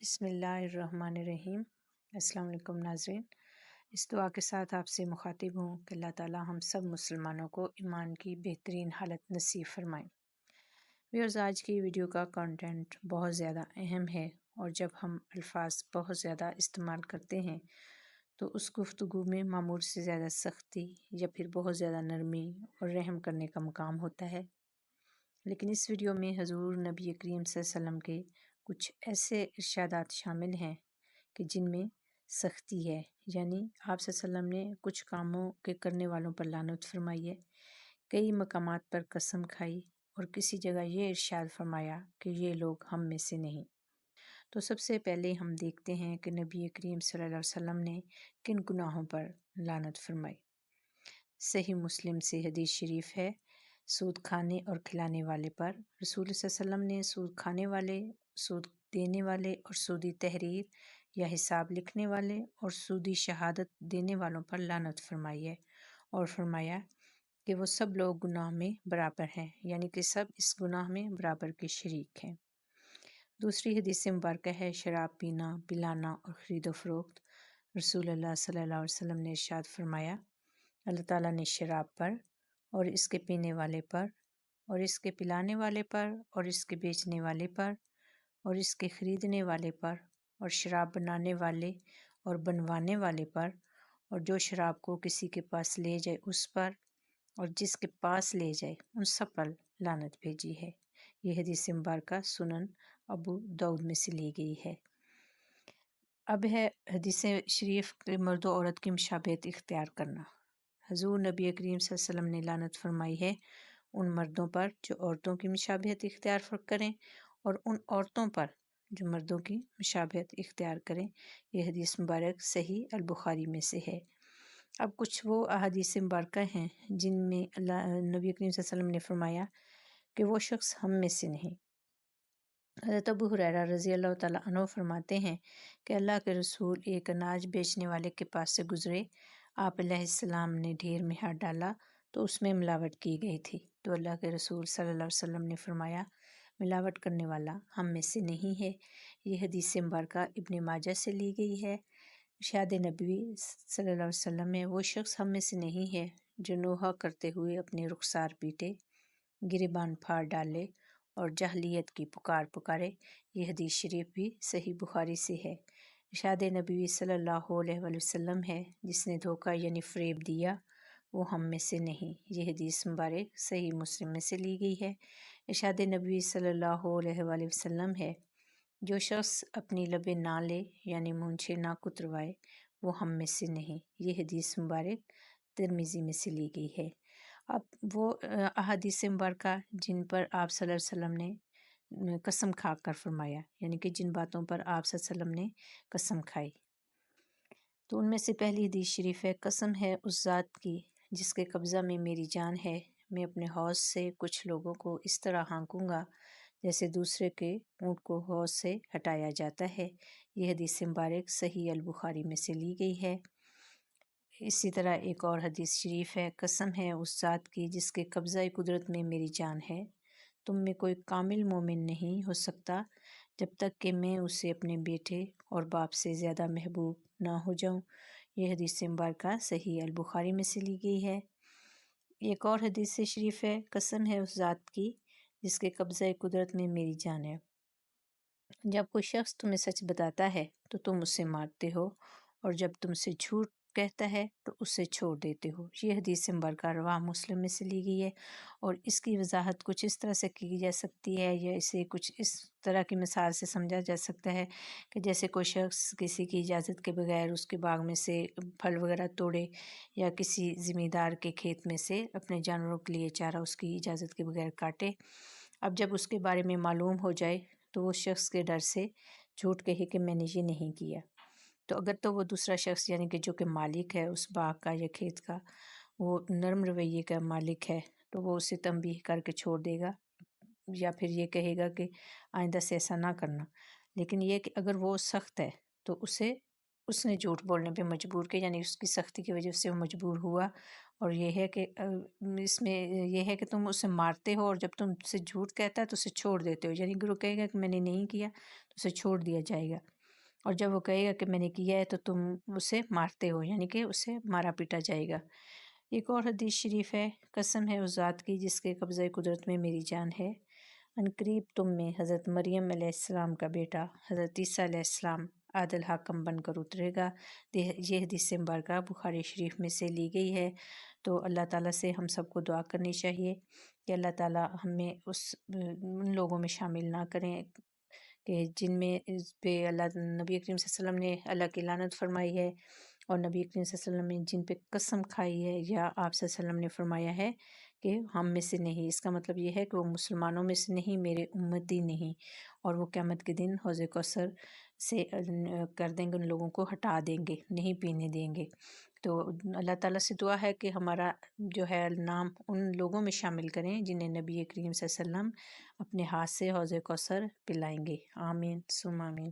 بسم اللہ الرحمن الرحیم۔ السلام علیکم ناظرین، اس دعا کے ساتھ آپ سے مخاطب ہوں کہ اللہ تعالی ہم سب مسلمانوں کو ایمان کی بہترین حالت نصیب فرمائیں۔ ویورز، آج کی ویڈیو کا کنٹینٹ بہت زیادہ اہم ہے، اور جب ہم الفاظ بہت زیادہ استعمال کرتے ہیں تو اس گفتگو میں معمول سے زیادہ سختی یا پھر بہت زیادہ نرمی اور رحم کرنے کا مقام ہوتا ہے۔ لیکن اس ویڈیو میں حضور نبی کریم صلی اللہ علیہ وسلم کے کچھ ایسے ارشادات شامل ہیں کہ جن میں سختی ہے، یعنی آپ صلی اللہ علیہ وسلم نے کچھ کاموں کے کرنے والوں پر لعنت فرمائی ہے، کئی مقامات پر قسم کھائی، اور کسی جگہ یہ ارشاد فرمایا کہ یہ لوگ ہم میں سے نہیں۔ تو سب سے پہلے ہم دیکھتے ہیں کہ نبی کریم صلی اللہ علیہ وسلم نے کن گناہوں پر لعنت فرمائی۔ صحیح مسلم سے حدیث شریف ہے، سود کھانے اور کھلانے والے پر رسول صلی اللہ علیہ وسلم نے سود کھانے والے، سود دینے والے اور سودی تحریر یا حساب لکھنے والے اور سودی شہادت دینے والوں پر لعنت فرمائی ہے، اور فرمایا کہ وہ سب لوگ گناہ میں برابر ہیں، یعنی کہ سب اس گناہ میں برابر کے شریک ہیں۔ دوسری حدیث مبارکہ ہے، شراب پینا، پلانا اور خرید و فروخت۔ رسول اللہ صلی اللہ علیہ وسلم نے ارشاد فرمایا، اللہ تعالیٰ نے شراب پر اور اس کے پینے والے پر اور اس کے پلانے والے پر اور اس کے بیچنے والے پر اور اس کے خریدنے والے پر اور شراب بنانے والے اور بنوانے والے پر اور جو شراب کو کسی کے پاس لے جائے اس پر اور جس کے پاس لے جائے ان سب پر لعنت بھیجی ہے۔ یہ حدیث مبارکہ سنن ابو داؤد میں سے لی گئی ہے۔ اب ہے حدیث شریف کے مرد و عورت کی مشابہت اختیار کرنا۔ حضور نبی کریم صلی اللہ علیہ وسلم نے لعنت فرمائی ہے ان مردوں پر جو عورتوں کی مشابہت اختیار کریں اور ان عورتوں پر جو مردوں کی مشابہت اختیار کریں۔ یہ حدیث مبارک صحیح البخاری میں سے ہے۔ اب کچھ وہ احادیث مبارکہ ہیں جن میں نبی کریم صلی اللہ علیہ وسلم نے فرمایا کہ وہ شخص ہم میں سے نہیں۔ حضرت ابو ہریرہ رضی اللہ تعالیٰ عنہ فرماتے ہیں کہ اللہ کے رسول ایک اناج بیچنے والے کے پاس سے گزرے، آپ علیہ السلام نے ڈھیر میں ہاتھ ڈالا تو اس میں ملاوٹ کی گئی تھی، تو اللہ کے رسول صلی اللہ علیہ وسلم نے فرمایا، ملاوٹ کرنے والا ہم میں سے نہیں ہے۔ یہ حدیث مبارکہ ابن ماجہ سے لی گئی ہے۔ ارشاد نبوی صلی اللہ علیہ وسلم میں وہ شخص ہم میں سے نہیں ہے جو نوحہ کرتے ہوئے اپنے رخسار پیٹے، گریبان پھاڑ ڈالے اور جاہلیت کی پکار پکارے۔ یہ حدیث شریف بھی صحیح بخاری سے ہے۔ ارشاد نبوی صلی اللہ علیہ وآلہ وسلم ہے، جس نے دھوکہ یعنی فریب دیا وہ ہم میں سے نہیں۔ یہ حدیث مبارک صحیح مسلم میں سے لی گئی ہے۔ ارشاد نبوی صلی اللہ علیہ وآلہ وسلم ہے، جو شخص اپنی لبیں نہ لے یعنی مونچھیں نہ کتروائے وہ ہم میں سے نہیں۔ یہ حدیث مبارک ترمذی میں سے لی گئی ہے۔ اب وہ احادیث مبارکہ جن پر آپ صلی اللہ علیہ وسلم نے قسم کھا کر فرمایا، یعنی کہ جن باتوں پر آپ صلی اللہ علیہ وسلم نے قسم کھائی، تو ان میں سے پہلی حدیث شریف ہے، قسم ہے اس ذات کی جس کے قبضہ میں میری جان ہے، میں اپنے حوض سے کچھ لوگوں کو اس طرح ہانکوں گا جیسے دوسرے کے اونٹ کو حوض سے ہٹایا جاتا ہے۔ یہ حدیث مبارک صحیح البخاری میں سے لی گئی ہے۔ اسی طرح ایک اور حدیث شریف ہے، قسم ہے اس ذات کی جس کے قبضہ قدرت میں میری جان ہے، تم میں کوئی کامل مومن نہیں ہو سکتا جب تک کہ میں اسے اپنے بیٹے اور باپ سے زیادہ محبوب نہ ہو جاؤں۔ یہ حدیث مبارکہ صحیح البخاری میں سے لی گئی ہے۔ ایک اور حدیث شریف ہے، قسم ہے اس ذات کی جس کے قبضہ قدرت میں میری جان ہے، جب کوئی شخص تمہیں سچ بتاتا ہے تو تم اسے مارتے ہو، اور جب تم سے جھوٹ کہتا ہے تو اسے چھوڑ دیتے ہو۔ یہ حدیث مبارکہ رواہ مسلم میں سے لی گئی ہے، اور اس کی وضاحت کچھ اس طرح سے کی جا سکتی ہے، یا اسے کچھ اس طرح کی مثال سے سمجھا جا سکتا ہے کہ جیسے کوئی شخص کسی کی اجازت کے بغیر اس کے باغ میں سے پھل وغیرہ توڑے، یا کسی زمیندار کے کھیت میں سے اپنے جانوروں کے لیے چارہ اس کی اجازت کے بغیر کاٹے۔ اب جب اس کے بارے میں معلوم ہو جائے تو وہ شخص کے ڈر سے جھوٹ کہے کہ میں نے یہ نہیں کیا، تو اگر تو وہ دوسرا شخص یعنی کہ جو کہ مالک ہے اس باغ کا یا کھیت کا، وہ نرم رویے کا مالک ہے، تو وہ اسے تنبیہ کر کے چھوڑ دے گا، یا پھر یہ کہے گا کہ آئندہ سے ایسا نہ کرنا۔ لیکن یہ کہ اگر وہ سخت ہے تو اسے اس نے جھوٹ بولنے پہ مجبور کیا، یعنی اس کی سختی کی وجہ سے وہ مجبور ہوا۔ اور یہ ہے کہ اس میں یہ ہے کہ تم اسے مارتے ہو، اور جب تم سے جھوٹ کہتا ہے تو اسے چھوڑ دیتے ہو، یعنی گروہ کہے گا کہ میں نے نہیں کیا تو اسے چھوڑ دیا جائے گا، اور جب وہ کہے گا کہ میں نے کیا ہے تو تم اسے مارتے ہو، یعنی کہ اسے مارا پیٹا جائے گا۔ ایک اور حدیث شریف ہے، قسم ہے اس ذات کی جس کے قبضۂ قدرت میں میری جان ہے، عنقریب تم میں حضرت مریم علیہ السلام کا بیٹا حضرت عیسیٰ علیہ السلام عادل حاکم بن کر اترے گا۔ یہ حدیث مبارکہ بخاری شریف میں سے لی گئی ہے۔ تو اللہ تعالیٰ سے ہم سب کو دعا کرنی چاہیے کہ اللہ تعالیٰ ہمیں ان لوگوں میں شامل نہ کریں کہ جن میں اس پہ نبی کریم صلی اللہ علیہ وسلم نے اللہ کی لعنت فرمائی ہے، اور نبی کریم صلی اللہ علیہ وسلم نے جن پہ قسم کھائی ہے، یا آپ صلی اللہ علیہ وسلم نے فرمایا ہے کہ ہم میں سے نہیں۔ اس کا مطلب یہ ہے کہ وہ مسلمانوں میں سے نہیں، میرے امتی نہیں، اور وہ قیامت کے دن حوض کوثر سے کر دیں گے، ان لوگوں کو ہٹا دیں گے، نہیں پینے دیں گے۔ تو اللہ تعالیٰ سے دعا ہے کہ ہمارا جو ہے نام ان لوگوں میں شامل کریں جنہیں نبی کریم صلی اللہ علیہ وسلم اپنے ہاتھ سے حوض کوثر پلائیں گے۔ آمین ثم آمین۔